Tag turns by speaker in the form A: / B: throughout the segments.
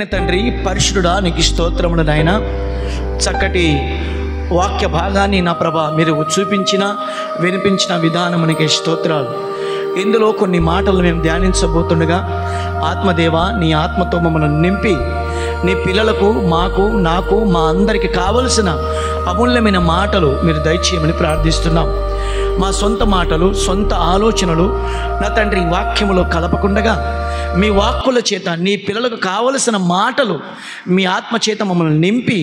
A: కలిగిన తండ్రి, పరిశుద్ధుడా, నీకు స్తోత్రములు నాయన. చక్కటి వాక్య భాగాన్ని నా ప్రభా మీరు చూపించిన వినిపించిన విధానమునికి స్తోత్రాలు. ఇందులో కొన్ని మాటలు మేము ధ్యానించబోతుండగా ఆత్మదేవ నీ ఆత్మతో మమ్మల్ని నింపి నీ పిల్లలకు, మాకు, నాకు, మా అందరికి కావలసిన అమూల్యమైన మాటలు మీరు దయచేయమని ప్రార్థిస్తున్నాం. మా సొంత మాటలు, సొంత ఆలోచనలు నా తండ్రి వాక్యములో కలపకుండగా మీ వాక్కుల చేత నీ పిల్లలకు కావలసిన మాటలు మీ ఆత్మ చేత మమ్మల్ని నింపి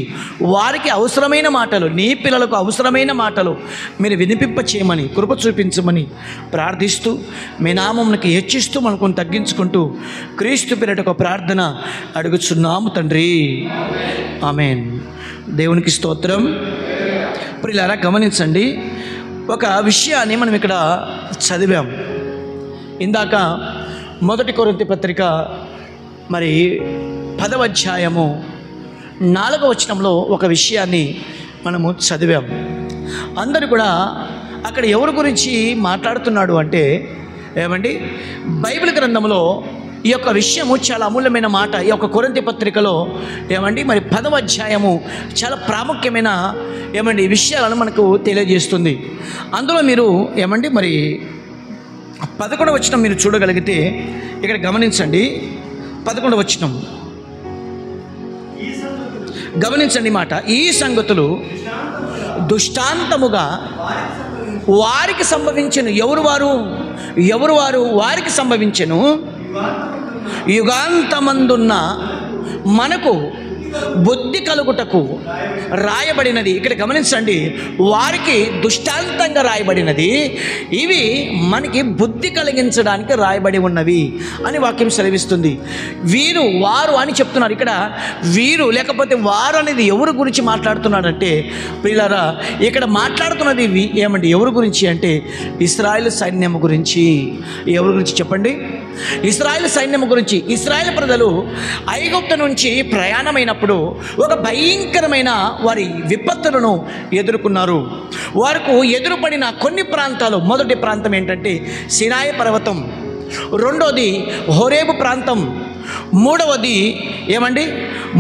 A: వారికి అవసరమైన మాటలు, నీ పిల్లలకు అవసరమైన మాటలు మీరు వినిపింప చేయమని, కృప చూపించమని ప్రార్థిస్తూ మీ నామమునకి హెచ్చిస్తూ మనకు తగ్గించుకుంటూ క్రీస్తు పేరిట ఒక ప్రార్థన అడుగుచున్నాము తండ్రి. ఆమేన్. దేవునికి స్తోత్రం. ప్రియులారా, గమనించండి, ఒక విషయాన్ని మనం ఇక్కడ చదివాం. ఇందాక 1 కొరింథీ పత్రిక 10వ అధ్యాయము 4వ వచనంలో ఒక విషయాన్ని మనము చదివాం. అందరూ కూడా అక్కడ ఎవరి గురించి మాట్లాడుతున్నాడు అంటే ఏమండి, బైబిల్ గ్రంథంలో ఈ యొక్క విషయము చాలా అమూల్యమైన మాట. ఈ యొక్క కొరింథీ పత్రికలో ఏమండి 10వ అధ్యాయము చాలా ప్రాముఖ్యమైన విషయాలను మనకు తెలియజేస్తుంది. అందులో మీరు 11వ వచనం మీరు చూడగలిగితే ఇక్కడ గమనించండి. 11వ వచనం గమనించండి మాట. ఈ సంగతులు దృష్టాంతముగా వారికి సంభవించెను. ఎవరు వారు వారికి సంభవించెను. యుగాంతమందున్న మనకు బుద్ధి కలుగుటకు రాయబడినది. ఇక్కడ గమనించండి, వారికి దృష్టాంతంగా రాయబడినది, ఇవి మనకి బుద్ధి కలిగించడానికి రాయబడి ఉన్నవి అని వాక్యం సెలవిస్తుంది. వీరు వారు అని చెప్తున్నారు. ఇక్కడ వీరు లేకపోతే వారు అనేది ఎవరి గురించి మాట్లాడుతున్నాడంటే ప్రియులారా, ఇక్కడ మాట్లాడుతున్నది ఎవరి గురించి అంటే ఇశ్రాయేలు సైన్యం గురించి. ఎవరి గురించి చెప్పండి? ఇశ్రాయేలు సైన్యం గురించి. ఇశ్రాయేలు ప్రజలు ఐగుప్తు నుంచి ప్రయాణమైనప్పుడు ఒక భయంకరమైన వారి విపత్తులను ఎదుర్కొన్నారు. వారికి ఎదురుపడిన కొన్ని ప్రాంతాలు, మొదటి ప్రాంతం ఏంటంటే సినాయి పర్వతం, రెండోది హోరేబు ప్రాంతం,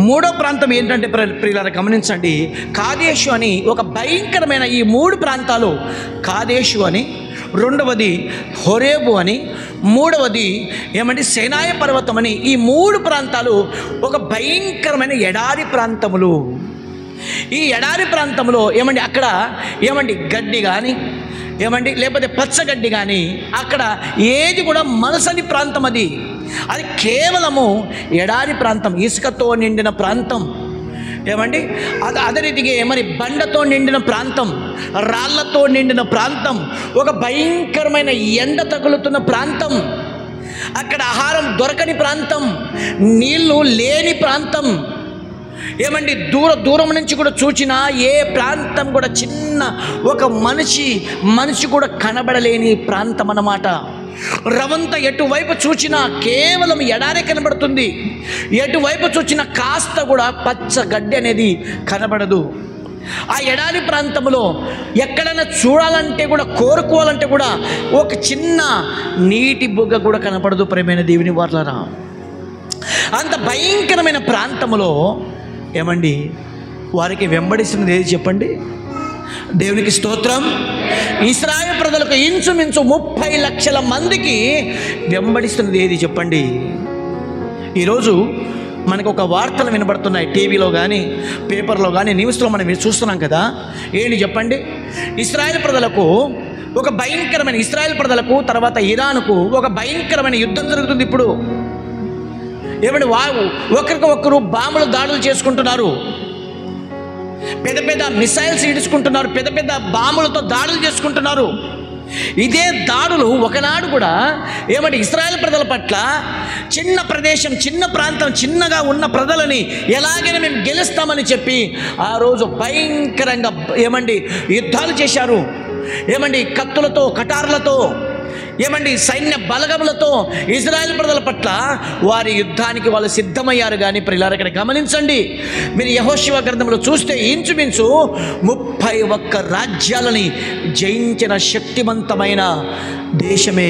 A: మూడో ప్రాంతం ఏంటంటే ప్రియులారా గమనించండి, కాదేశు అని. ఒక భయంకరమైన ఈ 3 ప్రాంతాలు, కాదేశు అని, రెండవది హోరేబు అని, మూడవది సేనాయ పర్వతం అని. ఈ 3 ప్రాంతాలు ఒక భయంకరమైన ఎడారి ప్రాంతములు. ఈ ఎడారి ప్రాంతంలో అక్కడ గడ్డి కానీ లేకపోతే పచ్చగడ్డి కానీ అక్కడ ఏది కూడా మనసని ప్రాంతం. అది కేవలము ఎడారి ప్రాంతం, ఇసుకతో నిండిన ప్రాంతం. అదే రీతిగా బండతో నిండిన ప్రాంతం, రాళ్లతో నిండిన ప్రాంతం, ఒక భయంకరమైన ఎండ తగులుతున్న ప్రాంతం, అక్కడ ఆహారం దొరకని ప్రాంతం, నీళ్లు లేని ప్రాంతం. దూరం నుంచి కూడా చూచినా ఏ ప్రాంతం కూడా చిన్న ఒక మనిషి కూడా కనబడలేని ప్రాంతం అన్నమాట. రవంతా ఎటువైపు చూచినా కేవలం ఎడారే కనబడుతుంది. ఎటువైపు చూచినా కాస్త కూడా పచ్చ గడ్డి అనేది కనబడదు. ఆ ఎడారి ప్రాంతంలో ఎక్కడైనా చూడాలంటే కూడా, కోరుకోవాలంటే కూడా ఒక చిన్న నీటి బుగ్గ కూడా కనపడదు. ప్రేమైన దేవుని వారలారా, అంత భయంకరమైన ప్రాంతంలో వారికి వెంబడిస్తున్నది ఏది చెప్పండి? దేవునికి స్తోత్రం. ఇశ్రాయేలు ప్రజలకు ఇంచుమించు 30 లక్షల మందికి వెంబడిస్తున్నది ఏది చెప్పండి? ఈరోజు మనకు ఒక వార్తలు వినబడుతున్నాయి, టీవీలో కానీ పేపర్లో కానీ న్యూస్లో మనం చూస్తున్నాం కదా. ఏంటి చెప్పండి? ఇశ్రాయేలు ప్రజలకు తర్వాత ఇరాన్కు ఒక భయంకరమైన యుద్ధం జరుగుతుంది. ఇప్పుడు వారు ఒకరికొకరు బాంబులు దాడులు చేసుకుంటున్నారు, పెద్ద పెద్ద మిసైల్స్ ఇడుచుకుంటున్నారు, పెద్ద పెద్ద బాంబులతో దాడులు చేసుకుంటున్నారు. ఇదే దాడులు ఒకనాడు కూడా ఇశ్రాయేలు ప్రజల పట్ల చిన్న ప్రదేశం, చిన్న ప్రాంతం, చిన్నగా ఉన్న ప్రజలని ఎలాగైనా మేము గెలుస్తామని చెప్పి ఆ రోజు భయంకరంగా యుద్ధాలు చేశారు. కత్తులతో, కటార్లతో, సైన్య బలగములతో ఇశ్రాయేలు ప్రజల పట్ల వారి యుద్ధానికి వాళ్ళు సిద్ధమయ్యారు. కానీ ప్రియులారా, ఇక్కడ గమనించండి, మీరు యెహోషువ గ్రంథంలో చూస్తే ఇంచుమించు 31 రాజ్యాలని జయించిన శక్తివంతమైన దేశమే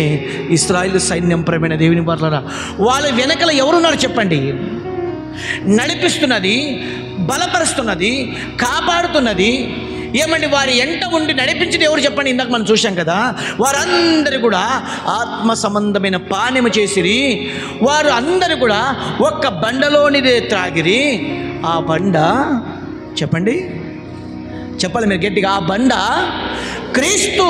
A: ఇశ్రాయేలు సైన్యం. ప్రేమైన దేవుని వారలారా, వాళ్ళ వెనకల ఎవరున్నారు చెప్పండి? నడిపిస్తున్నది, బలపరుస్తున్నది, కాపాడుతున్నది. ఏమండి, వారి ఎంట ఉండి నడిపించింది ఎవరు చెప్పండి? ఇందాక మనం చూసాం కదా, వారందరూ కూడా ఆత్మ సంబంధమైన పానీయము చేసిరి. వారు అందరూ కూడా ఒక్క బండలోనిదే త్రాగిరి. ఆ బండ చెప్పండి, చెప్పాలి మీరు గట్టిగా, ఆ బండ క్రీస్తు.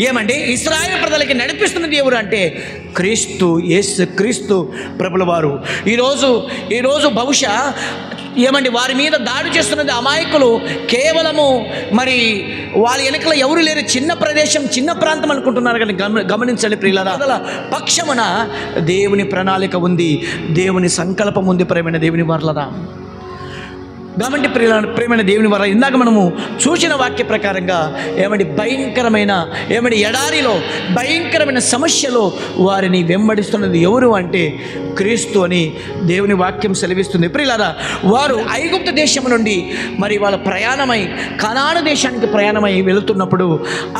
A: ఏమండి, ఇశ్రాయేలు ప్రజలకి నడిపిస్తున్నది ఎవరు అంటే క్రీస్తు, యేసు క్రీస్తు ప్రభుల వారు. ఈరోజు బహుశా ఏమండి వారి మీద దాడి చేస్తున్నది అమాయకులు. కేవలము మరి వాళ్ళ వెనకల ఎవరు లేరు, చిన్న ప్రదేశం, చిన్న ప్రాంతం అనుకుంటున్నారు. కానీ గమనించండి ప్రియులారా, పక్షమున దేవుని ప్రణాళిక ఉంది, దేవుని సంకల్పం ఉంది. ప్రేమైన దేవుని వారలారా, కాబట్టి ప్రేమైన దేవుని వారు, ఇందాక మనము చూసిన వాక్య ప్రకారంగా ఏమండి భయంకరమైన ఎడారిలో భయంకరమైన సమస్యలో వారిని వెంబడిస్తున్నది ఎవరు అంటే క్రీస్తు అని దేవుని వాక్యం సెలవిస్తుంది. ప్రియులారా, వారు ఐగుప్తు దేశం నుండి మరి వాళ్ళ ప్రయాణమై కనాను దేశానికి ప్రయాణమై వెళుతున్నప్పుడు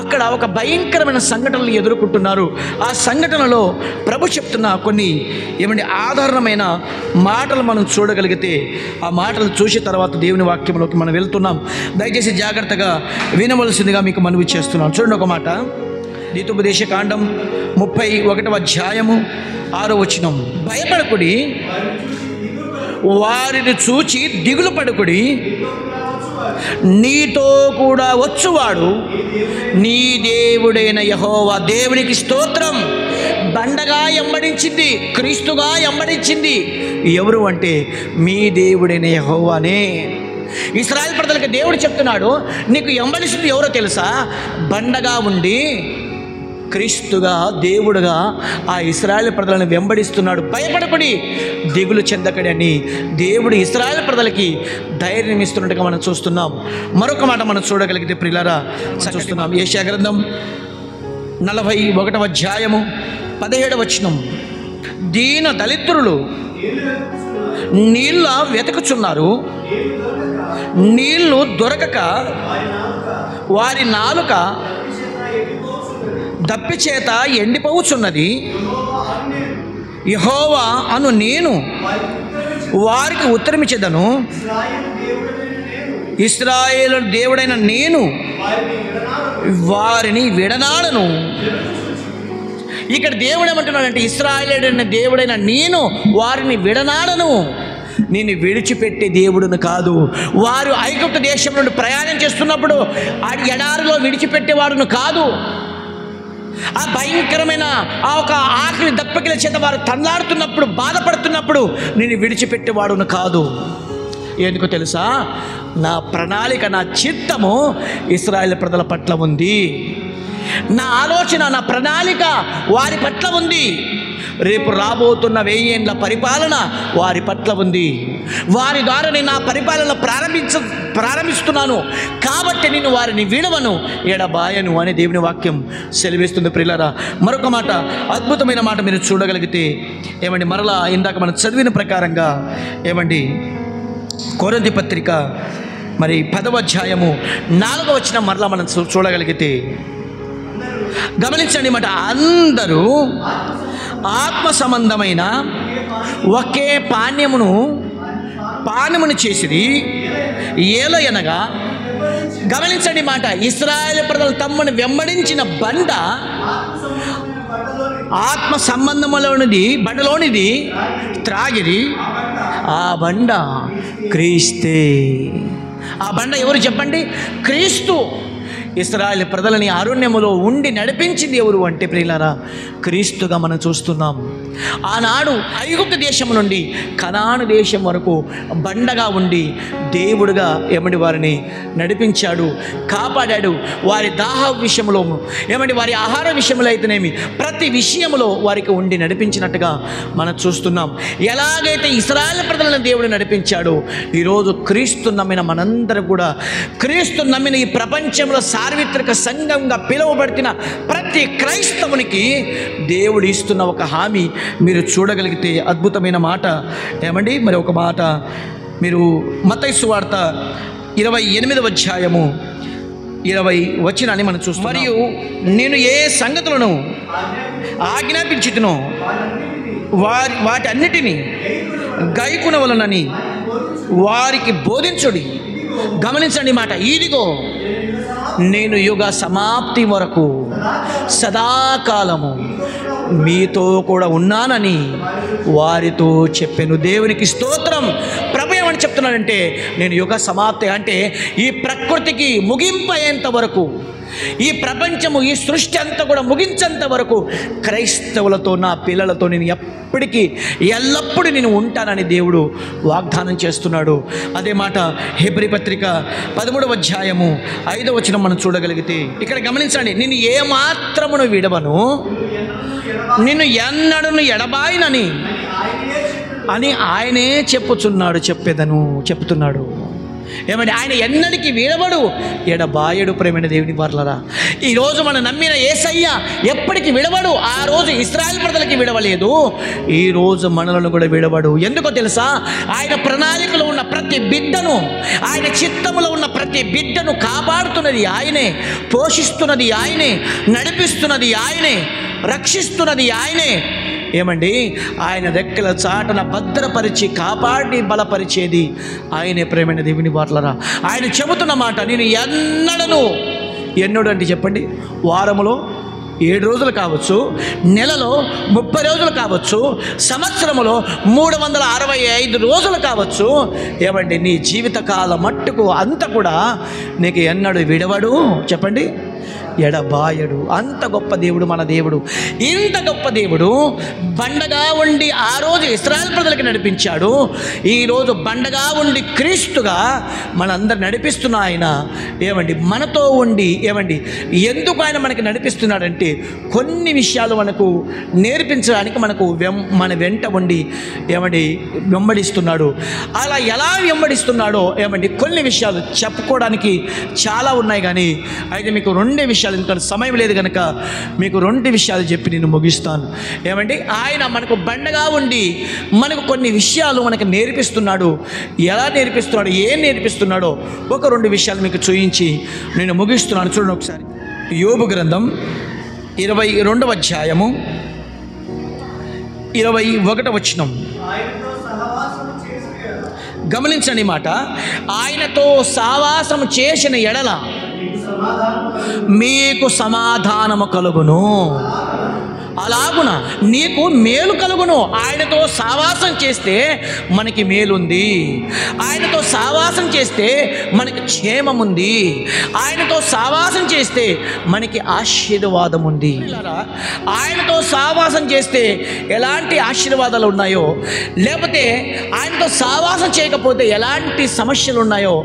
A: అక్కడ ఒక భయంకరమైన సంఘటనలు ఎదుర్కొంటున్నారు. ఆ సంఘటనలో ప్రభు చెప్తున్న కొన్ని ఆధారమైన మాటలు మనం చూడగలిగితే, ఆ మాటలు చూసిన తర్వాత దేవుని వాక్యంలోకి మనం వెళ్తున్నాం. దయచేసి జాగ్రత్తగా వినవలసిందిగా మీకు మనవి చేస్తున్నాం. చూడండి ఒక మాట, ద్వితోపదేశ కాండం 31వ అధ్యాయము 6వ వచనం. భయపడకుడి, వారిని చూచి దిగులు పడకుడి, నీతో కూడా వచ్చువాడు నీ దేవుడైన యెహోవా. దేవునికి స్తోత్రం. బండగా ఎంబడించింది, క్రీస్తుగా ఎంబడించింది ఎవరు అంటే మీ దేవుడైన యెహోవానే. ఇశ్రాయేలు ప్రజలకు దేవుడు చెప్తున్నాడు, నీకు ఎంబడిస్తుంది ఎవరో తెలుసా? బండగా ఉండి క్రీస్తుగా, దేవుడుగా ఆ ఇశ్రాయేలు ప్రజలను వెంబడిస్తున్నాడు. భయపడకుడి, దిగులు చెందకడి అని దేవుడు ఇశ్రాయేలు ప్రజలకి ధైర్యం ఇస్తున్నట్టుగా మనం చూస్తున్నాం. మరొక మాట మనం చూడగలిగితే ప్రియులారా, చూస్తున్నాం యెషయా గ్రంథం 41వ అధ్యాయము 17వ వచనం. దీన దళిద్రులు నీళ్ళ వెతుకుచున్నారు, నీళ్లు దొరకక వారి నాలుక దప్పి చేత ఎండిపోవుచున్నది. యెహోవా అను నేను వారికి ఉత్తరమిచ్చేదను, ఇశ్రాయేలు దేవుడైన నేను వారిని విడనాడను. ఇక్కడ దేవుడు ఏమంటున్నాడంటే, ఇశ్రాయేలుడైన దేవుడైన నేను వారిని విడనాడను. నేను విడిచిపెట్టే దేవుడును కాదు. వారు ఐగుప్తు దేశం నుండి ప్రయాణం చేస్తున్నప్పుడు ఆ ఎడారిలో విడిచిపెట్టేవాడును కాదు. ఆ భయంకరమైన ఆ ఒక ఆకలి దప్పకిల చేత వారు తన్లాడుతున్నప్పుడు, బాధపడుతున్నప్పుడు నేను విడిచిపెట్టేవాడును కాదు. ఎందుకో తెలుసా? నా ప్రణాళిక, నా చిత్తము ఇశ్రాయేలు ప్రజల పట్ల ఉంది. నా ఆలోచన, నా ప్రణాళిక వారి పట్ల ఉంది. రేపు రాబోతున్న 1000 ఏండ్ల పరిపాలన వారి పట్ల ఉంది. వారి ద్వారా నేను నా పరిపాలన ప్రారంభిస్తున్నాను. కాబట్టి నేను వారిని విడవను, ఎడబాయను అని దేవుని వాక్యం సెలవిస్తుంది. ప్రియులారా, మరొక మాట, అద్భుతమైన మాట మీరు చూడగలిగితే మరలా ఇందాక మనం చదివిన ప్రకారంగా కొరింథీ పత్రిక 10వ అధ్యాయము 4వ వచనం మరలా మనం చూడగలిగితే గమనించండి మాట, అందరూ ఆత్మ సంబంధమైన ఒకే పానీయమును చేసిరి. ఏలయనగా గమనించండి మాట, ఇశ్రాయేలు ప్రజలు తమ్ముని వెంబడించిన బండ ఆత్మ సంబంధములోనిది, బండలోనిది త్రాగిరి. ఆ బండ క్రీస్తే. ఆ బండ ఎవరు చెప్పండి? క్రీస్తు. ఇశ్రాయేలు ప్రజలని అరణ్యములో ఉండి నడిపించింది ఎవరు అంటే ప్రియులారా, క్రీస్తుగా మనం చూస్తున్నాం. ఆనాడు ఐగుప్తు దేశం నుండి కనాను దేశం వరకు బండగా ఉండి దేవుడుగా వారిని నడిపించాడు, కాపాడాడు. వారి దాహ విషయంలో వారి ఆహార విషయంలో అయితేనేమి ప్రతి విషయంలో వారికి ఉండి నడిపించినట్టుగా మనం చూస్తున్నాం. ఎలాగైతే ఇశ్రాయేలు ప్రజలను దేవుడు నడిపించాడో, ఈరోజు క్రీస్తు నమ్మిన మనందరం కూడా, క్రీస్తు నమ్మిన ఈ ప్రపంచంలో సార్వత్రిక సంఘంగా పిలువబడుతున్న ప్రతి క్రైస్తవునికి దేవుడు ఇస్తున్న ఒక హామీ మీరు చూడగలిగితే అద్భుతమైన మాట. మరి ఒక మాట మీరు మత్తయి సువార్త 28వ అధ్యాయము 20 వచనాన్ని మనం చూస్తాం. మరియు నేను ఏ సంగతులను ఆజ్ఞాపించుతునో వాటి అన్నిటినీ గైకొనవలెనని వారికి బోధించుడి. గమనించండి మాట, ఇదిగో నేను యుగ సమాప్తి వరకు సదాకాలము మీతో కూడా ఉన్నానని వారితో చెప్పాను. దేవునికి స్తోత్రం. ప్రభు ఏమని చెప్తున్నాడంటే, నేను యుగ సమాప్తి అంటే ఈ ప్రకృతికి ముగింపు అయ్యేంత వరకు, ఈ ప్రపంచము, ఈ సృష్టి అంతా కూడా ముగించేంత వరకు క్రైస్తవులతో, నా పిల్లలతో నేను ఎప్పటికీ ఎల్లప్పుడూ నేను ఉంటానని దేవుడు వాగ్దానం చేస్తున్నాడు. అదే మాట హెబ్రీ పత్రిక 13వ అధ్యాయము 5వ వచనం మనం చూడగలిగితే, ఇక్కడ గమనించండి, నేను ఏమాత్రమును విడవను, నిన్ను ఎన్నడను ఎడబాయినని అని ఆయనే చెప్తున్నాడు. ఏమంటే ఆయన ఎన్నడికి విడవడు, ఎడబాయడు. ప్రేమైన దేవుని వారలారా, ఈరోజు మనం నమ్మిన యేసయ్య ఎప్పటికి విడవడు. ఆ రోజు ఇశ్రాయేలు ప్రజలకి విడవలేదు, ఈరోజు మనలను కూడా విడవడు. ఎందుకో తెలుసా? ఆయన ప్రణాళికలో ఉన్న ప్రతి బిడ్డను, ఆయన చిత్తములో ఉన్న ప్రతి బిడ్డను కాపాడుతున్నది ఆయనే, పోషిస్తున్నది ఆయనే, నడిపిస్తున్నది ఆయనే, రక్షిస్తున్నది ఆయనే. ఏమండి, ఆయన రెక్కల చాటన భద్రపరిచి కాపాడి బలపరిచేది ఆయనే. ప్రేమైన దేవుని వారలారా, ఆయన చెబుతున్న మాట, నేను ఎన్నడు అంటే చెప్పండి, వారములో 7 రోజులు కావచ్చు, నెలలో 30 రోజులు కావచ్చు, సంవత్సరములో 365 రోజులు కావచ్చు. ఏమండి, నీ జీవితకాలం మట్టుకు అంత కూడా నీకు ఎన్నడు విడవడు, చెప్పండి, ఎడబాయడు. అంత గొప్ప దేవుడు మన దేవుడు. ఇంత గొప్ప దేవుడు బండగా ఉండి ఆ రోజు ఇశ్రాయేలు ప్రజలకి నడిపించాడు. ఈరోజు బండగా ఉండి క్రీస్తుగా మనందరు నడిపిస్తున్న ఆయన ఏమండి మనతో ఉండి, ఏమండి ఎందుకు ఆయన మనకి నడిపిస్తున్నాడంటే కొన్ని విషయాలు మనకు నేర్పించడానికి మన వెంట ఉండి ఏమండి వెంబడిస్తున్నాడు. అలా ఎలా వెంబడిస్తున్నాడో ఏమండి కొన్ని విషయాలు చెప్పుకోవడానికి చాలా ఉన్నాయి, కానీ అయితే మీకు 2 విషయాలు, ఎందుకంటే సమయం లేదు కనుక మీకు 2 విషయాలు చెప్పి నేను ముగిస్తాను. ఏమండి, ఆయన మనకు బండగా ఉండి మనకు కొన్ని విషయాలు మనకు నేర్పిస్తున్నాడు. ఎలా నేర్పిస్తున్నాడు, ఏం నేర్పిస్తున్నాడో ఒక 2 విషయాలు మీకు చూయించి నేను ముగిస్తున్నాను. చూడండి ఒకసారి, యోబు గ్రంథం 22వ అధ్యాయము 21వ వచనం. గమనించండి మాట, ఆయనతో సావాసము చేసిన ఎడల మీకు సమాధానము కలుగును, అలాగున నీకు మేలు కలుగును. ఆయనతో సావాసం చేస్తే మనకి మేలుంది, ఆయనతో సావాసం చేస్తే మనకి క్షేమం ఉంది, ఆయనతో సావాసం చేస్తే మనకి ఆశీర్వాదం ఉంది. ఆయనతో సావాసం చేస్తే ఎలాంటి ఆశీర్వాదాలు ఉన్నాయో, లేకపోతే ఆయనతో సావాసం చేయకపోతే ఎలాంటి సమస్యలు ఉన్నాయో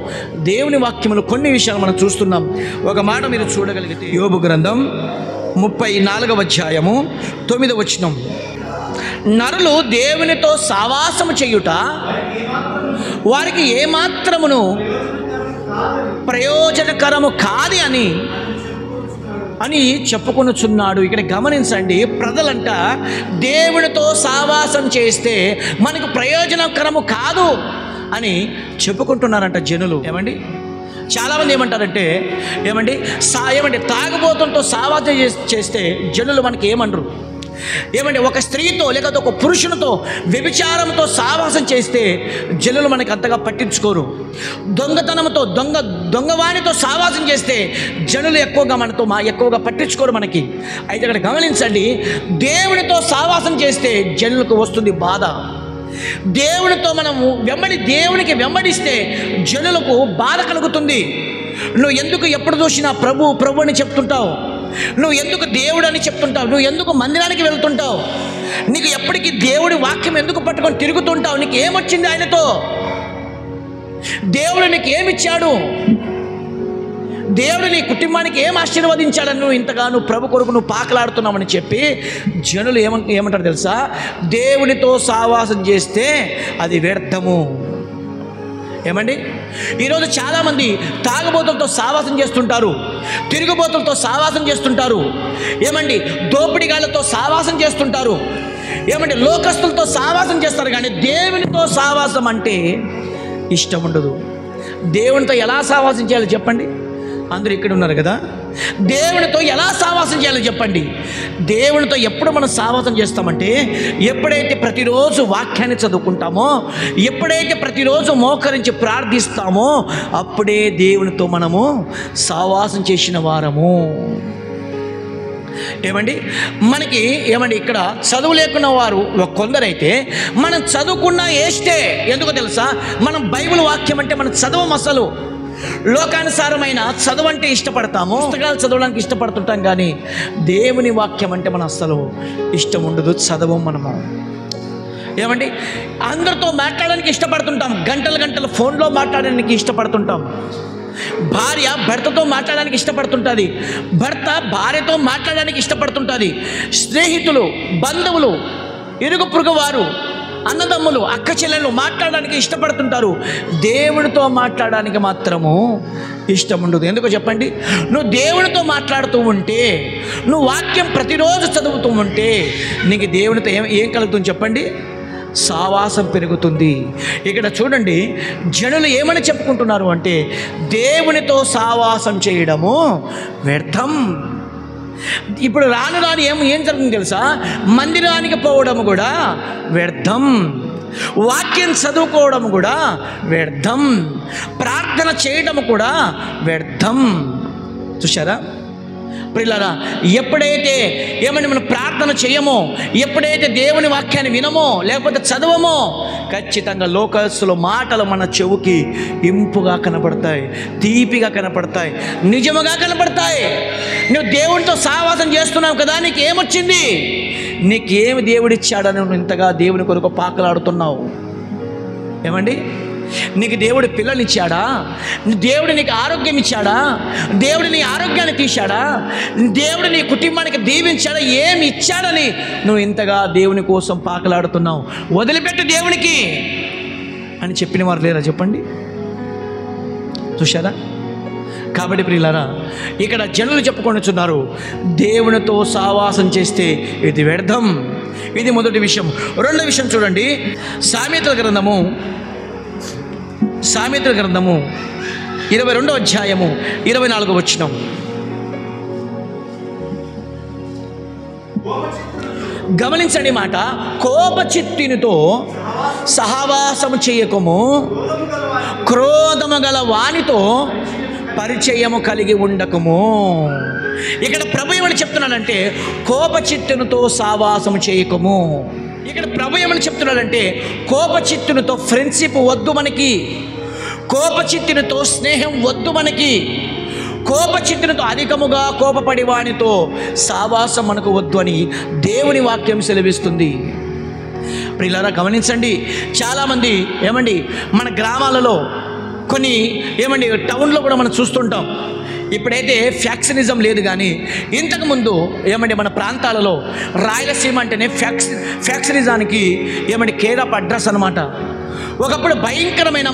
A: దేవుని వాక్యములు కొన్ని విషయాలు మనం చూస్తున్నాం. ఒక మాట మీరు చూడగలిగితే, యోబు గ్రంథం 34వ అధ్యాయము 9వ వచనం. నరులు దేవునితో సావాసము చేయుట వారికి ఏమాత్రమును ప్రయోజనకరము కాదు అని చెప్పుకొనుచున్నాడు. ఇక్కడ గమనించండి, ప్రజలంట దేవునితో సావాసం చేస్తే మనకు ప్రయోజనకరము కాదు అని చెప్పుకుంటున్నారంట జనులు. ఏమండి, చాలామంది ఏమంటారంటే ఏమండి తాగుబోతులతో సావాసం చేస్తే జనులు మనకి ఏమంటారు? ఏమండి, ఒక స్త్రీతో లేకపోతే ఒక పురుషునితో వ్యభిచారంతో సావాసం చేస్తే జనులు మనకి అంతగా పట్టించుకోరు. దొంగతనంతో దొంగవాణితో సావాసం చేస్తే జనులు ఎక్కువగా పట్టించుకోరు మనకి. అయితే ఇక్కడ గమనించండి, దేవునితో సావాసం చేస్తే జనులకు వస్తుంది బాధ. దేవునితో మనము దేవునికి వెంబడిస్తే జనులకు బాధ కలుగుతుంది. నువ్వు ఎందుకు ఎప్పుడు చూసినా ప్రభు అని చెప్తుంటావు? నువ్వు ఎందుకు దేవుడు అని చెప్తుంటావు? నువ్వు ఎందుకు మందిరానికి వెళ్తుంటావు? నీకు ఎప్పటికీ దేవుడి వాక్యం ఎందుకు పట్టుకొని తిరుగుతుంటావు? నీకు ఏమొచ్చింది ఆయనతో? దేవుడు నీకు ఏమిచ్చాడు? దేవుడు నీ కుటుంబానికి ఏం ఆశీర్వదించాడని నువ్వు ఇంతగానో ప్రభు కొరకు నువ్వు పాకలాడుతున్నామని చెప్పి జనులు ఏమంటారు తెలుసా? దేవునితో సావాసం చేస్తే అది వ్యర్థము. ఏమండి, ఈరోజు చాలామంది తాగుబోతులతో సావాసం చేస్తుంటారు, తిరుగుబోతులతో సావాసం చేస్తుంటారు, ఏమండి దోపిడిగాళ్ళతో సావాసం చేస్తుంటారు, ఏమండి లోకస్తులతో సావాసం చేస్తారు, కానీ దేవునితో సావాసం అంటే ఇష్టం ఉండదు. దేవునితో ఎలా సావాసం చేయాలో చెప్పండి? అందరూ ఇక్కడ ఉన్నారు కదా. దేవునితో ఎలా సావాసం చేయాలో చెప్పండి. దేవునితో ఎప్పుడు మనం సావాసం చేస్తామంటే, ఎప్పుడైతే ప్రతిరోజు వాక్యాన్ని చదువుకుంటామో, ఎప్పుడైతే ప్రతిరోజు మోకరించి ప్రార్థిస్తామో, అప్పుడే దేవునితో మనము సావాసం చేసిన వారము. ఏమండి, మనకి ఏమండి ఇక్కడ చదువు లేకున్న వారు కొందరైతే, మనం చదువుకున్న వేస్టే. ఎందుకో తెలుసా, మనం బైబిల్ వాక్యం అంటే మనం చదవం. అసలు లోకానుసారమైన చదువు అంటే ఇష్టపడతాము, పుస్తకాలు చదవడానికి ఇష్టపడుతుంటాం, కానీ దేవుని వాక్యం అంటే మనం అస్సలు ఇష్టం ఉండదు, చదవం మనము. ఏమండి, అందరితో మాట్లాడడానికి ఇష్టపడుతుంటాం, గంటలు గంటలు ఫోన్లో మాట్లాడడానికి ఇష్టపడుతుంటాం. భార్య భర్తతో మాట్లాడడానికి ఇష్టపడుతుంటుంది, భర్త భార్యతో మాట్లాడడానికి ఇష్టపడుతుంటుంది. స్నేహితులు, బంధువులు, ఇరుగు పొరుగు వారు, అన్నదమ్ములు, అక్క చెల్లెళ్ళు మాట్లాడడానికి ఇష్టపడుతుంటారు. దేవునితో మాట్లాడడానికి మాత్రము ఇష్టం ఉండదు. ఎందుకో చెప్పండి, నువ్వు దేవునితో మాట్లాడుతూ ఉంటే, నువ్వు వాక్యం ప్రతిరోజు చదువుతూ ఉంటే, నీకు దేవునితో ఏం కలుగుతుంది చెప్పండి? సావాసం పెరుగుతుంది. ఇక్కడ చూడండి, జనులు ఏమని చెప్పుకుంటున్నారు అంటే, దేవునితో సావాసం చేయడము వ్యర్థం. ఇప్పుడు రాను రాను ఏం జరుగుతుంది తెలుసా, మందిరానికి పోవడం కూడా వ్యర్థం, వాక్యం చదువుకోవడం కూడా వ్యర్థం, ప్రార్థన చేయడం కూడా వ్యర్థం. చూశారా ప్రియులారా, ఎప్పుడైతే ఏమని మనం ప్రార్థన చేయమో, ఎప్పుడైతే దేవుని వాక్యాన్ని వినమో లేకపోతే చదవమో, ఖచ్చితంగా లోకస్తుల మాటలు మన చెవుకి ఇంపుగా కనపడతాయి, తీపిగా కనపడతాయి, నిజముగా కనపడతాయి. నువ్వు దేవునితో సావాసం చేస్తున్నావు కదా, నీకు ఏమొచ్చింది? నీకేమి దేవుడిచ్చాడని నువ్వు ఇంతగా దేవుని కొరకు పాకలాడుతున్నావు? ఏమండి, నీకు దేవుడు పిల్లనిచ్చాడా? దేవుడు నీకు ఆరోగ్యం ఇచ్చాడా? దేవుడు నీ ఆరోగ్యాన్ని తీశాడా? దేవుడు నీ కుటుంబానికి దీవించాడా? ఏమి ఇచ్చాడని నువ్వు ఇంతగా దేవుని కోసం పాకలాడుతున్నావు? వదిలిపెట్టు దేవునికి అని చెప్పిన వారు లేరా చెప్పండి? చూశారా? కాబట్టి ప్రియులారా, ఇక్కడ జనులు చెప్పుకొనిచున్నారు, దేవునితో సావాసం చేస్తే ఇది వ్యర్థం. ఇది మొదటి విషయం. రెండో విషయం చూడండి, సామెతల గ్రంథము 22వ అధ్యాయము 24వ వచనం. గమనించండి మాట, కోపచిత్తునితో సహవాసము చేయకము, క్రోధము గల వానితో పరిచయము కలిగి ఉండకము. ఇక్కడ ప్రభు ఏమని చెప్తున్నాడంటే, కోపచిత్తునితో సావాసము చేయకము. ఇక్కడ ప్రభు ఏమని చెప్తున్నాడంటే, కోపచిత్తునితో ఫ్రెండ్షిప్ వద్దు మనకి, కోపచిత్తునితో స్నేహం వద్దు మనకి, కోపచిత్తునితో అధికముగా కోపపడి వానితో సావాసం మనకు వద్దు అని దేవుని వాక్యం సెలవిస్తుంది. ప్రియులారా గమనించండి, చాలామంది ఏమండి మన గ్రామాలలో కొన్ని ఏమండి టౌన్లో కూడా మనం చూస్తుంటాం. ఇప్పుడైతే ఫ్యాక్షనిజం లేదు, కానీ ఇంతకుముందు ఏమంటే మన ప్రాంతాలలో రాయలసీమ అంటేనే ఫ్యాక్షనిజానికి ఏమంటే కేర్ ఆఫ్ అడ్రస్ అనమాట. ఒకప్పుడు భయంకరమైన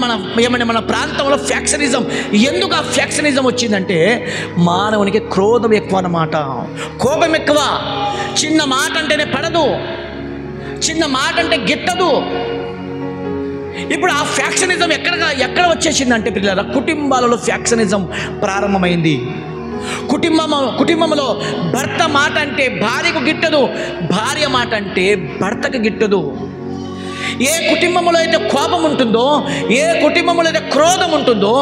A: మన ప్రాంతంలో ఫ్యాక్షనిజం. ఎందుకు ఆ ఫ్యాక్షనిజం వచ్చిందంటే, మానవునికి క్రోధం ఎక్కువ అన్నమాట, కోపం ఎక్కువ. చిన్న మాట అంటేనే పడదు, చిన్న మాట అంటే గిట్టదు. ఇప్పుడు ఆ ఫ్యాక్షనిజం ఎక్కడ వచ్చేసిందంటే పిల్లల కుటుంబాలలో ఫ్యాక్షనిజం ప్రారంభమైంది. కుటుంబంలో భర్త మాట అంటే భార్యకు గిట్టదు, భార్య మాట అంటే భర్తకు గిట్టదు. ఏ కుటుంబంలో అయితే కోపం ఉంటుందో, ఏ కుటుంబంలో అయితే క్రోధం ఉంటుందో,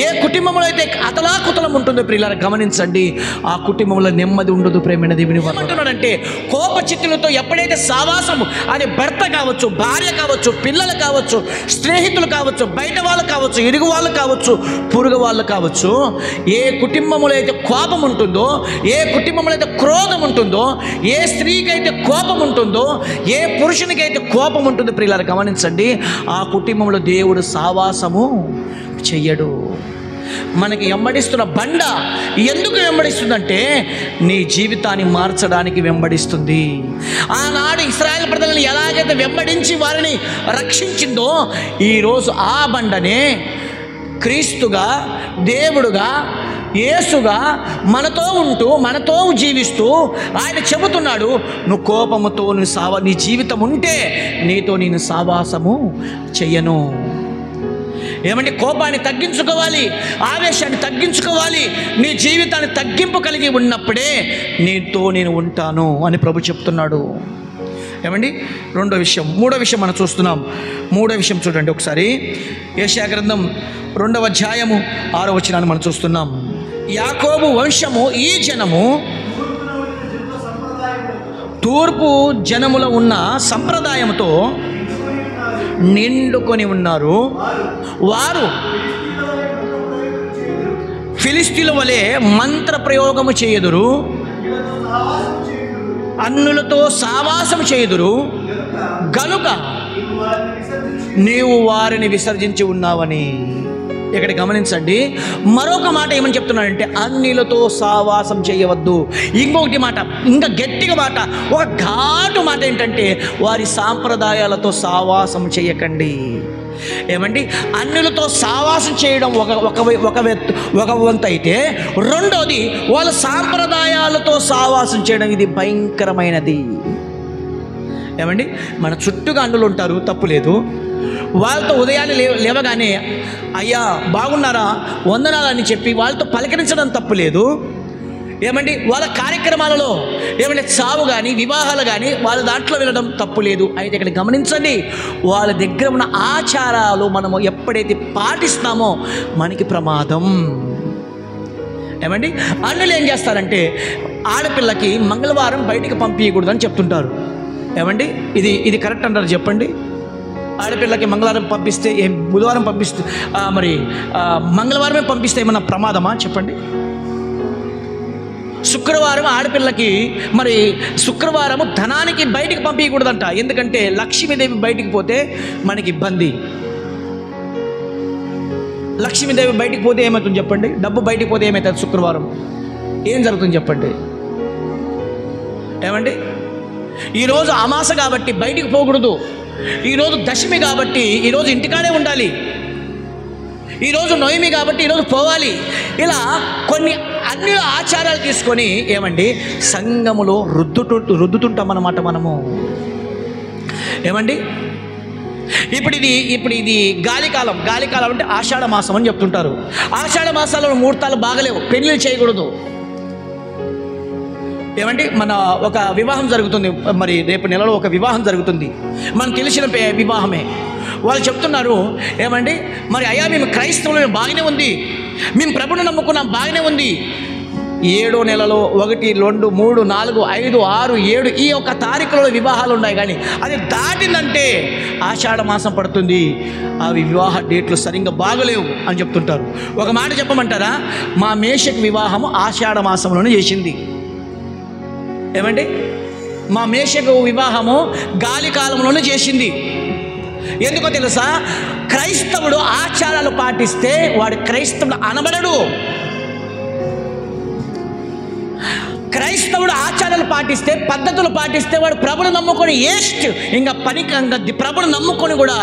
A: ఏ కుటుంబంలో అయితే అతలాకుతలం ఉంటుందో ప్రియులారా గమనించండి, ఆ కుటుంబంలో నెమ్మది ఉండదు. ప్రేమైన దేవుని ఏమంటున్నాడంటే, కోపచిత్తులతో ఎప్పుడైతే సావాసము, అది భర్త కావచ్చు, భార్య కావచ్చు, పిల్లలు కావచ్చు, స్నేహితులు కావచ్చు, బయట వాళ్ళు కావచ్చు, ఇరుగు వాళ్ళు కావచ్చు, పొరుగు వాళ్ళు కావచ్చు, ఏ కుటుంబంలో అయితే కోపం ఉంటుందో, ఏ కుటుంబంలో అయితే క్రోధం ఉంటుందో, ఏ స్త్రీకి అయితే కోపం ఉంటుందో, ఏ పురుషునికి అయితే కోపం ఉంటుందో ప్రియులారా గమనించండి, ఆ కుటుంబంలో దేవుడు సావాసము చెయ్యడు. మనకి వెంబడిస్తున్న బండ ఎందుకు వెంబడిస్తుందంటే, నీ జీవితాన్ని మార్చడానికి వెంబడిస్తుంది. ఆనాడు ఇశ్రాయేలు ప్రజలను ఎలాగైతే వెంబడించి వారిని రక్షించిందో, ఈరోజు ఆ బండనే క్రీస్తుగా, దేవుడుగా, యేసుగా మనతో ఉంటూ మనతో జీవిస్తూ ఆయన చెబుతున్నాడు, నువ్వు కోపముతో నీ జీవితం ఉంటే నీతో నేను సావాసము చెయ్యను. ఏమంటే కోపాన్ని తగ్గించుకోవాలి, ఆవేశాన్ని తగ్గించుకోవాలి. నీ జీవితాన్ని తగ్గింపు కలిగి ఉన్నప్పుడే నీతో నేను ఉంటాను అని ప్రభు చెప్తున్నాడు. ఏమండి మూడో విషయం మనం చూస్తున్నాం. మూడో విషయం చూడండి ఒకసారి. యెషయా గ్రంథం 2వ అధ్యాయము 6వ వచనాన్ని మనం చూస్తున్నాం. యాకోబు వంశము ఈ జనము తూర్పు జనములో ఉన్న సంప్రదాయంతో నిండుకొని ఉన్నారు. వారు ఫిలిష్తీయుల వలె మంత్ర ప్రయోగము చేయుదురు, అన్యులతో సావాసం చేయుదురు గనుక నీవు వారిని విసర్జించి ఉన్నావని. ఇక్కడ గమనించండి, మరొక మాట ఏమని చెప్తున్నాడంటే అన్యులతో సావాసం చేయవద్దు. ఇంకొకటి మాట, ఇంకా గట్టిగా మాట, ఒక ఘాటు మాట ఏంటంటే వారి సాంప్రదాయాలతో సావాసం చేయకండి. ఏమండి అన్యులతో సావాసం చేయడం ఒక వంతు అయితే, రెండోది వాళ్ళ సాంప్రదాయాలతో సావాసం చేయడం, ఇది భయంకరమైనది. ఏమండి మన చుట్టూగా అన్యులు ఉంటారు, తప్పు లేదు. వాళ్ళతో ఉదయాన్నే లేవగానే అయ్యా బాగున్నారా వందనాలని చెప్పి వాళ్ళతో పలకరించడం తప్పు లేదు. ఏమండి వాళ్ళ కార్యక్రమాలలో ఏమంటే చావు కానీ వివాహాలు కానీ వాళ్ళ దాంట్లో వెళ్ళడం తప్పు లేదు. అయితే ఇక్కడ గమనించండి, వాళ్ళ దగ్గర ఉన్న ఆచారాలు మనము ఎప్పుడైతే పాటిస్తామో మనకి ప్రమాదం. ఏమండి అన్యులు ఏం చేస్తారంటే ఆడపిల్లకి మంగళవారం బయటికి పంపించకూడదని చెప్తుంటారు. ఏమండి ఇది కరెక్ట్ అంటారు చెప్పండి? ఆడపిల్లకి మంగళవారం పంపిస్తే బుధవారం పంపిస్తే మరి మంగళవారమే పంపిస్తే ఏమన్నా ప్రమాదమా చెప్పండి? శుక్రవారం ఆడపిల్లకి మరి శుక్రవారము ధనానికి బయటికి పంపించకూడదంట. ఎందుకంటే లక్ష్మీదేవి బయటికి పోతే మనకి ఇబ్బంది. లక్ష్మీదేవి బయటికి పోతే ఏమవుతుంది చెప్పండి? డబ్బు బయటికి పోతే ఏమవుతుంది? శుక్రవారం ఏం జరుగుతుంది చెప్పండి? ఏమండి ఈరోజు అమాస కాబట్టి బయటికి పోకూడదు, ఈరోజు దశమి కాబట్టి ఈరోజు ఇంటికాడే ఉండాలి, ఈరోజు నోయమి కాబట్టి ఈరోజు పోవాలి. ఇలా కొన్ని అన్ని ఆచారాలు తీసుకొని ఏమండి సంఘములో రుద్దుతుంటామన్నమాట మనము. ఏమండి ఇప్పుడు ఇది గాలికాలం అంటే ఆషాఢ మాసం అని చెప్తుంటారు. ఆషాఢ మాసాలలో ముహూర్తాలు బాగలేవు, పెళ్ళిళ్ళు చేయకూడదు. ఏమండి మన ఒక వివాహం జరుగుతుంది, మరి రేపు నెలలో ఒక వివాహం జరుగుతుంది, మనకు తెలిసిన వివాహమే. వాళ్ళు చెప్తున్నారు ఏమండి మరి అయ్యా మేము క్రైస్తవులు బాగానే ఉంది, మేము ప్రభుని నమ్ముకున్నాం బాగానే ఉంది, 7వ నెలలో 1, 2, 3, 4, 5, 6, 7 ఈ యొక్క తారీఖులలో వివాహాలు ఉన్నాయి. కానీ అది దాటిందంటే ఆషాఢ మాసం పడుతుంది, అవి వివాహ డేట్లు సరిగ్గా బాగలేవు అని చెప్తుంటారు. ఒక మాట చెప్పమంటారా, మా మేషకు వివాహము ఆషాఢ మాసంలోనే చేసింది. ఏమండి మా మేషకు వివాహము గాలి కాలంలోనే చేసింది. ఎందుకో తెలుసా? క్రైస్తవుడు ఆచారాలు పాటిస్తే వాడు క్రైస్తవుడు అనబడడు. క్రైస్తవుడు ఆచారాలు పాటిస్తే పద్ధతులు పాటిస్తే వాడు ప్రభుని నమ్ముకొని ఇంకా పనికంగా ప్రభుని నమ్ముకొని కూడా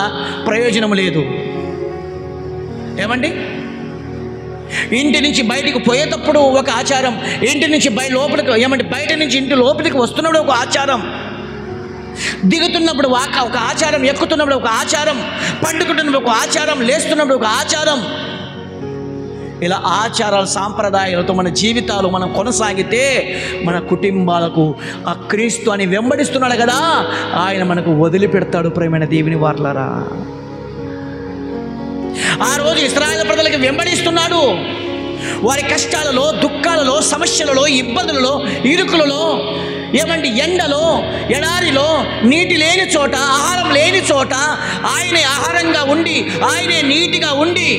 A: ప్రయోజనం లేదు. ఏమండి ఇంటి నుంచి బయటికి పోయేటప్పుడు ఒక ఆచారం, ఇంటి నుంచి లోపలికి ఏమంటే బయట నుంచి ఇంటి లోపలికి వస్తున్నప్పుడు ఒక ఆచారం, దిగుతున్నప్పుడు ఒక ఆచారం, ఎక్కుతున్నప్పుడు ఒక ఆచారం, పండుకుంటున్నప్పుడు ఒక ఆచారం, లేస్తున్నప్పుడు ఒక ఆచారం. ఇలా ఆచారాలు సాంప్రదాయాలతో మన జీవితాలు మనం కొనసాగితే మన కుటుంబాలకు ఆ క్రీస్తు అని వెంబడిస్తున్నాడు కదా ఆయన మనకు వదిలిపెడతాడు. ప్రియమైన దేవుని వారలారా, ఆ రోజు ఇశ్రాయేలు ప్రజలకు వెంబడిస్తున్నాడు. వారి కష్టాలలో, దుఃఖాలలో, సమస్యలలో, ఇబ్బందులలో, ఇరుకులలో, ఏమండి ఎండలో, ఎడారిలో, నీటి లేని చోట, ఆహారం లేని చోట ఆయనే ఆహారంగా ఉండి, ఆయనే నీటిగా ఉండి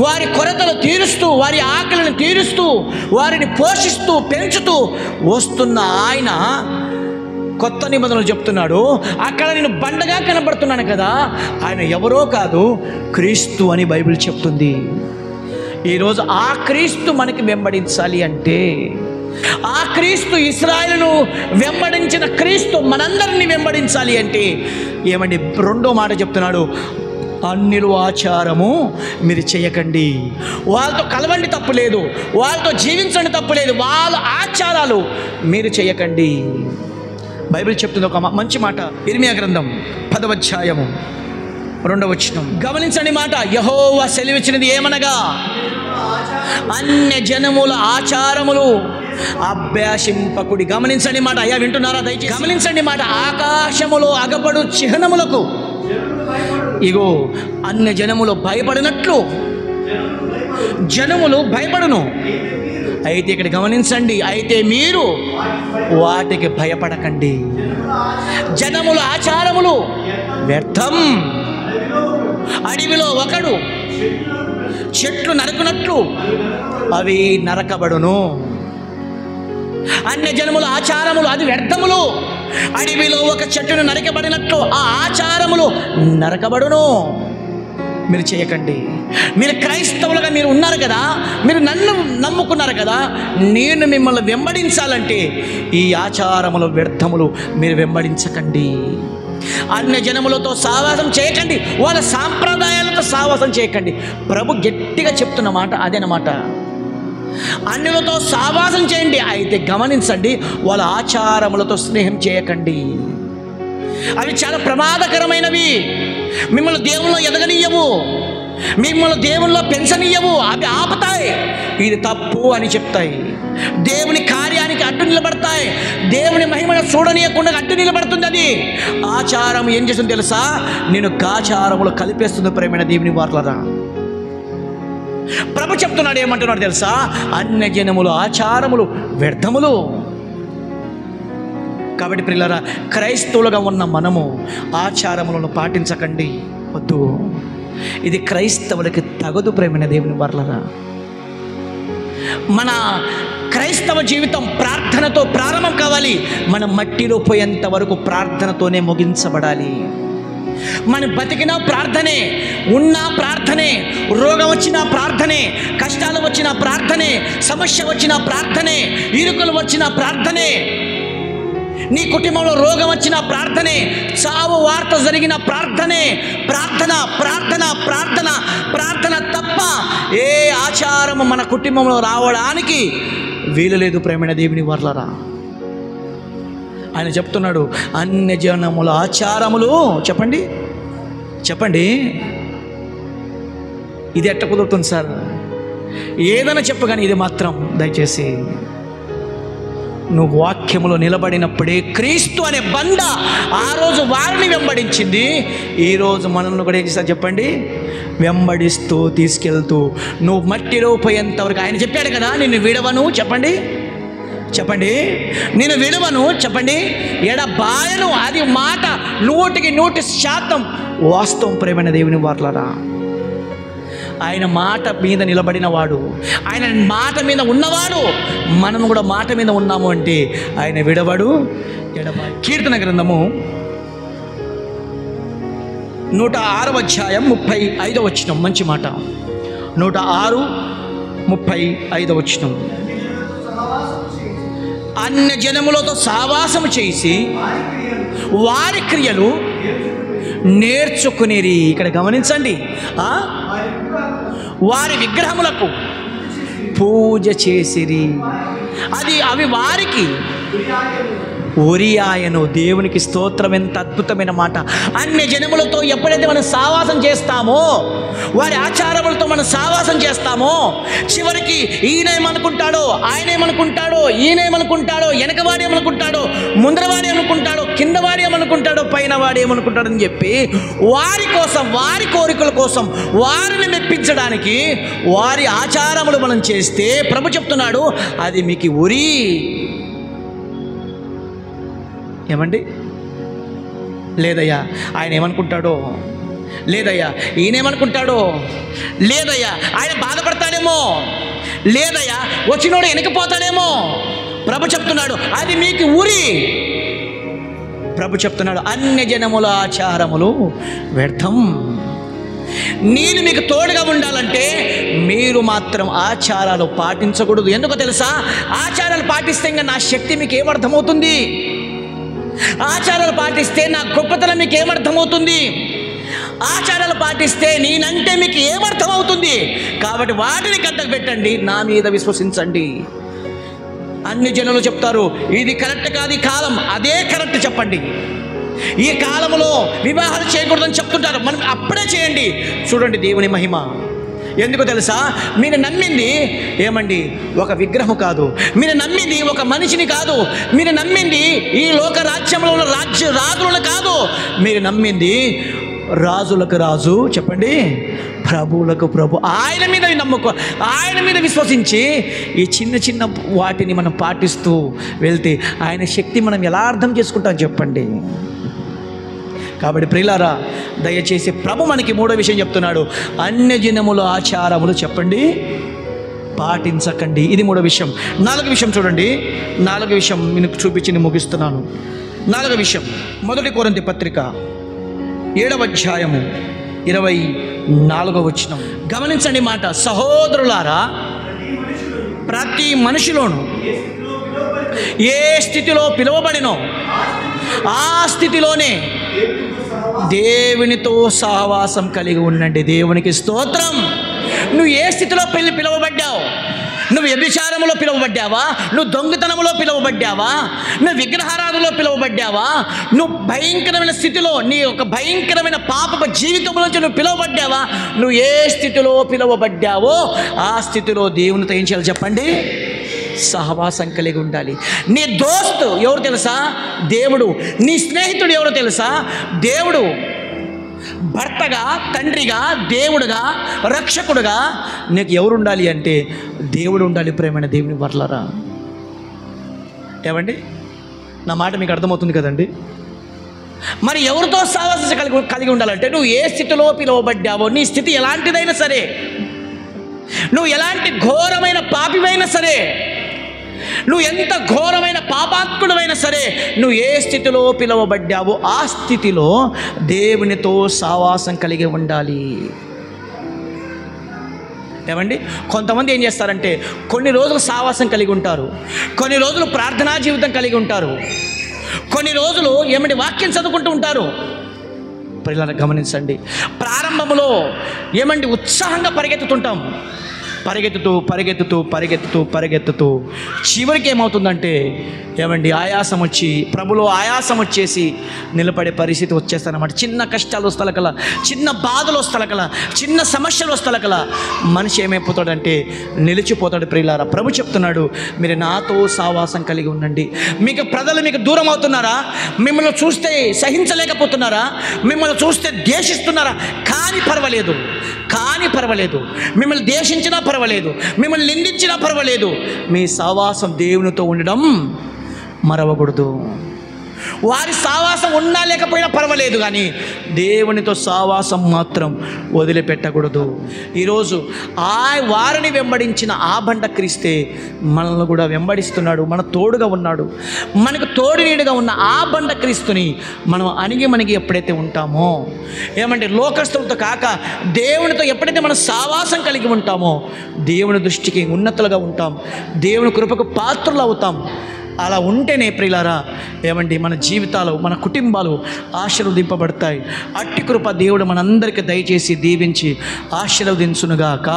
A: వారి కొరతలు తీరుస్తూ, వారి ఆకలిని తీరుస్తూ, వారిని పోషిస్తూ, పెంచుతూ వస్తున్న ఆయన కొత్త నిబంధనలు చెప్తున్నాడు. అక్కడ నేను బండగా కనబడుతున్నాను కదా, ఆయన ఎవరో కాదు, క్రీస్తు అని బైబిల్ చెప్తుంది. ఈరోజు ఆ క్రీస్తు మనకి వెంబడించాలి అంటే, ఆ క్రీస్తు ఇశ్రాయేలును వెంబడించిన క్రీస్తు మనందరినీ వెంబడించాలి అంటే ఏమండి రెండో మాట చెప్తున్నాడు, అన్యుల ఆచారము మీరు చేయకండి. వాళ్ళతో కలవండి తప్పులేదు, వాళ్ళతో జీవించండి తప్పులేదు, వాళ్ళ ఆచారాలు మీరు చేయకండి. బైబిల్ చెప్తుంది ఒక మంచి మాట. ఇర్మియా గ్రంథం 10వ అధ్యాయము 2వ వచనం గమనించండి మాట. యెహోవా సెలవిచ్చినది ఏమనగా, అన్య జనముల ఆచారములు అభ్యాసింపకుడి. గమనించండి మాట. అయ్యా వింటున్నారా? దయచేసి గమనించండి మాట. ఆకాశములో అగపడు చిహ్నములకు ఇగో అన్య జనములు భయపడినట్లు జనములు భయపడును. అయితే ఇక్కడ గమనించండి, అయితే మీరు వాటికి భయపడకండి. జనముల ఆచారములు వ్యర్థం. అడవిలో ఒకడు చెట్లు నరకునట్లు అవి నరకబడును. అన్య జనముల ఆచారములు అది వ్యర్థములు. అడవిలో ఒక చెట్టును నరకబడినట్లు ఆ ఆచారములు నరకబడును. మీరు చేయకండి. మీరు క్రైస్తవులుగా మీరు ఉన్నారు కదా, మీరు నన్ను నమ్ముకున్నారు కదా, నేను మిమ్మల్ని వెంబడించాలంటే ఈ ఆచారములు వ్యర్థములు మీరు వెంబడించకండి. అన్య జనములతో సావాసం చేయకండి, వాళ్ళ సాంప్రదాయాలతో సావాసం చేయకండి. ప్రభు గట్టిగా చెప్తున్న మాట అదేనమాట. అన్యులతో సావాసం చేయండి, అయితే గమనించండి, వాళ్ళ ఆచారములతో స్నేహం చేయకండి. అవి చాలా ప్రమాదకరమైనవి. మిమ్మల్ని దేవుల్లో ఎదగనీయవు, మిమ్మల్ని దేవుల్లో పెంచనీయవు. అవి ఆపుతాయి, ఇది తప్పు అని చెప్తాయి. దేవుని కార్యానికి అడ్డు నిలబడతాయి. దేవుని మహిమను చూడనీయకుండా అడ్డు నిలబడుతుంది. అది ఆచారం ఏం చేస్తుంది తెలుసా? నేను కాచారములు కలిపేస్తుంది. ప్రేమైన దేవుని వారలారా, ప్రభు చెప్తున్నాడు, ఏమంటున్నాడు తెలుసా? అన్య జనములు ఆచారములు వ్యర్థములు. కాబట్టి ప్రియులారా, క్రైస్తవులుగా ఉన్న మనము ఆచారములను పాటించకండి, వద్దు. ఇది క్రైస్తవులకి తగదు. ప్రేమైన దేవుని వారలారా, మన క్రైస్తవ జీవితం ప్రార్థనతో ప్రారంభం కావాలి. మనం మట్టిలో పోయేంత వరకు ప్రార్థనతోనే ముగించబడాలి. మన బతికినా ప్రార్థనే, ఉన్నా ప్రార్థనే, రోగం వచ్చినా ప్రార్థనే, కష్టాలు వచ్చినా ప్రార్థనే, సమస్య వచ్చినా ప్రార్థనే, ఇరుకులు వచ్చినా ప్రార్థనే, నీ కుటుంబంలో రోగం వచ్చిన ప్రార్థనే, చావు వార్త జరిగిన ప్రార్థనే. ప్రార్థన ప్రార్థన ప్రార్థన ప్రార్థన తప్ప ఏ ఆచారము మన కుటుంబంలో రావడానికి వీలు లేదు. ప్రేమైన దేవుని వారలారా, ఆయన చెప్తున్నాడు, అన్య జనముల ఆచారములు చెప్పండి చెప్పండి. ఇది ఎట్ట కుదురుతుంది సార్? ఏదైనా చెప్పు, కానీ ఇది మాత్రం దయచేసి నువ్వు వాక్యములో నిలబడినప్పుడే క్రీస్తు అనే బండ ఆ రోజు వారిని వెంబడించింది. ఈరోజు మనల్ని కూడా ఏం చేస్తా చెప్పండి? వెంబడిస్తూ తీసుకెళ్తూ నువ్వు మట్టిలో పోయేంతవరకు. ఆయన చెప్పాడు కదా, నిన్ను విడవను చెప్పండి చెప్పండి, నేను విడవను చెప్పండి, ఎడబాయను. అది మాట 100% వాస్తవం. ప్రేమైన దేవుని వారలారా, ఆయన మాట మీద నిలబడిన వాడు, ఆయన మాట మీద ఉన్నవాడు. మనం కూడా మాట మీద ఉన్నాము అంటే ఆయన విడవడు, ఎడబాయు. కీర్తన గ్రంథము 106వ అధ్యాయం 35వ వచనం, మంచి మాట. 106, 35వ వచనం. అన్య జనములతో సావాసము చేసి వారి క్రియలు నేర్చుకునేరి. ఇక్కడ గమనించండి, వారి విగ్రహములకు పూజ చేసిరి. అవి వారికి ఒరియాయను. దేవునికి స్తోత్రం. ఎంత అద్భుతమైన మాట. అన్య జనములతో ఎప్పుడైతే మనం సావాసం చేస్తామో, వారి ఆచారములతో మనం సావాసం చేస్తామో, చివరికి ఈయనేమనుకుంటాడో, ఆయనేమనుకుంటాడో, ఈయనేమనుకుంటాడో, వెనకవాడేమనుకుంటాడో, ముందరవాడేమనుకుంటాడో, కిందవాడేమనుకుంటాడో, పైన వాడేమనుకుంటాడో అని చెప్పి వారి కోసం, వారి కోరికల కోసం, వారిని మెప్పించడానికి వారి ఆచారములు మనం చేస్తే ప్రభు చెప్తున్నాడు, అది మీకు ఉరి. ఏమండి? లేదయ్యా ఆయన ఏమనుకుంటాడో, లేదయ్యా ఈయనేమనుకుంటాడో, లేదయ్యా ఆయన బాధపడతాడేమో, లేదయ్యా వచ్చినోడు వెనకపోతాడేమో. ప్రభు చెప్తున్నాడు, అది మీకు ఉరి. ప్రభు చెప్తున్నాడు, అన్య జనముల ఆచారములు వ్యర్థం. నేను మీకు తోడుగా ఉండాలంటే మీరు మాత్రం ఆచారాలు పాటించకూడదు. ఎందుకో తెలుసా? ఆచారాలు పాటిస్తే ఇంకా నా శక్తి మీకు ఏమర్థమవుతుంది? ఆచారాలు పాటిస్తే నా గొప్పతనం మీకు ఏమర్థమవుతుంది? ఆచారాలు పాటిస్తే నేనంటే మీకు ఏమర్థమవుతుంది? కాబట్టి వాటిని గడ్డకు పెట్టండి, నా మీద విశ్వసించండి. అన్ని జనులు చెప్తారు ఇది కరెక్ట్ కాదు, ఈ కాలం అదే కరెక్ట్ చెప్పండి. ఈ కాలంలో వివాహాలు చేయకూడదని చెప్తుంటారు. మనం అప్పుడే చేయండి. చూడండి దేవుని మహిమ. ఎందుకు తెలుసా? మీరు నమ్మింది ఏమండి ఒక విగ్రహం కాదు, మీరు నమ్మింది ఒక మనిషిని కాదు, మీరు నమ్మింది ఈ లోక రాజ్యంలో ఉన్న రాజులను కాదు, మీరు నమ్మింది రాజులకు రాజు, చెప్పండి, ప్రభువులకు ప్రభు. ఆయన మీద నమ్మకం, ఆయన మీద విశ్వసించి ఈ చిన్న చిన్న వాటిని మనం పాటిస్తూ వెళ్తే ఆయన శక్తి మనం ఎలా అర్థం చేసుకుంటాం చెప్పండి. కాబట్టి ప్రియులారా, దయచేసి ప్రభు మనకి మూడో విషయం చెప్తున్నాడు, అన్యజనముల ఆచారములు చెప్పండి పాటించకండి. ఇది మూడో విషయం. నాలుగో విషయం చూడండి, నాలుగో విషయం మీకు చూపించి నేను ముగిస్తున్నాను. నాలుగో విషయం, 1 కొరింథీ పత్రిక 7వ అధ్యాయము 24వ వచనం. గమనించండి మాట. సహోదరులారా, ప్రతి మనిషిలోను ఏ స్థితిలో పిలువబడినో ఆ స్థితిలోనే దేవునితో సహవాసం కలిగి ఉండండి. దేవునికి స్తోత్రం. నువ్వు ఏ స్థితిలో పిలువబడ్డావు? నువ్వు వ్యభిచారములో పిలువబడ్డావా? నువ్వు దొంగతనములో పిలువబడ్డావా? నువ్వు విగ్రహారాధనలో పిలువబడ్డావా? నువ్వు భయంకరమైన స్థితిలో, నీ యొక్క భయంకరమైన పాప జీవితంలో నువ్వు పిలువబడ్డావా? నువ్వు ఏ స్థితిలో పిలువబడ్డావో ఆ స్థితిలో దేవునితో ఏం చేయాలి చెప్పండి? సహవాసం కలిగి ఉండాలి. నీ దోస్తు ఎవరు తెలుసా? దేవుడు. నీ స్నేహితుడు ఎవరు తెలుసా? దేవుడు. భర్తగా, తండ్రిగా, దేవుడుగా, రక్షకుడుగా నీకు ఎవరు ఉండాలి అంటే దేవుడు ఉండాలి. ప్రేమైన దేవుని వర్లరా, ఏమండి, నా మాట మీకు అర్థమవుతుంది కదండి? మరి ఎవరితో సహవాసం కలిగి ఉండాలంటే నువ్వు ఏ స్థితిలో పిలువబడ్డావో, నీ స్థితి ఎలాంటిదైనా సరే, నువ్వు ఎలాంటి ఘోరమైన పాపివైనా సరే, నువ్వు ఎంత ఘోరమైన పాపాత్ముడమైనా సరే, నువ్వు ఏ స్థితిలో పిలువబడ్డావో ఆ స్థితిలో దేవునితో సహవాసం కలిగి ఉండాలి. ఏమండి, కొంతమంది ఏం చేస్తారంటే కొన్ని రోజులు సహవాసం కలిగి ఉంటారు, కొన్ని రోజులు ప్రార్థనా జీవితం కలిగి ఉంటారు, కొన్ని రోజులు ఏమండి వాక్యం చదువుకుంటూ ఉంటారు. పిల్లలను గమనించండి. ప్రారంభంలో ఏమండి ఉత్సాహంగా పరిగెత్తుతుంటాం, పరిగెత్తుతూ చివరికి ఏమవుతుందంటే ఏమండి ఆయాసం వచ్చి, ప్రభులో ఆయాసం వచ్చేసి నిలబడే పరిస్థితి వచ్చేస్తారన్నమాట. చిన్న కష్టాలు వస్తలకల, చిన్న బాధలు వస్తలకల, చిన్న సమస్యలు వస్తలకల మనిషి ఏమైపోతాడంటే నిలిచిపోతాడు. ప్రియులారా, ప్రభు చెప్తున్నాడు, మీరు నాతో సహవాసం కలిగి ఉండండి. మీకు ప్రజలు మీకు దూరం అవుతున్నారా? మిమ్మల్ని చూస్తే సహించలేకపోతున్నారా? మిమ్మల్ని చూస్తే ద్వేషిస్తున్నారా? కానీ పర్వాలేదు, మిమ్మల్ని ద్వేషించినా పర్వాలేదు, మిమ్మల్ని నిందించినా పర్వాలేదు, మీ సహవాసం దేవునితో ఉండడం మరవకూడదు. వారి సహవాసం ఉన్నా లేకపోయినా పర్వాలేదు, కానీ దేవునితో సహవాసం మాత్రం వదిలిపెట్టకూడదు. ఈరోజు వారిని వెంబడించిన ఆ బండ క్రీస్తే మనల్ని కూడా వెంబడిస్తున్నాడు, మన తోడుగా ఉన్నాడు. మనకు తోడు నీడుగా ఉన్న ఆ బండ క్రీస్తుని మనం అణిగి ఎప్పుడైతే ఉంటామో, ఏమంటే లోకస్తులతో కాక దేవునితో ఎప్పుడైతే మనం సహవాసం కలిగి ఉంటామో దేవుని దృష్టికి ఉన్నతులుగా ఉంటాం, దేవుని కృపకు పాత్రలు అవుతాం. అలా ఉంటేనే ప్రియులారా, ఏమండి మన జీవితాలు, మన కుటుంబాలు ఆశీర్వదింపబడతాయి. అట్టి కృప దేవుడు మనందరికీ దయచేసి దీవించి ఆశీర్వదించునుగాక.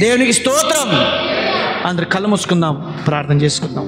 A: దేవునికి స్తోత్రం. అందరు కళ్ళు మూసుకుందాం, ప్రార్థన చేసుకుందాం.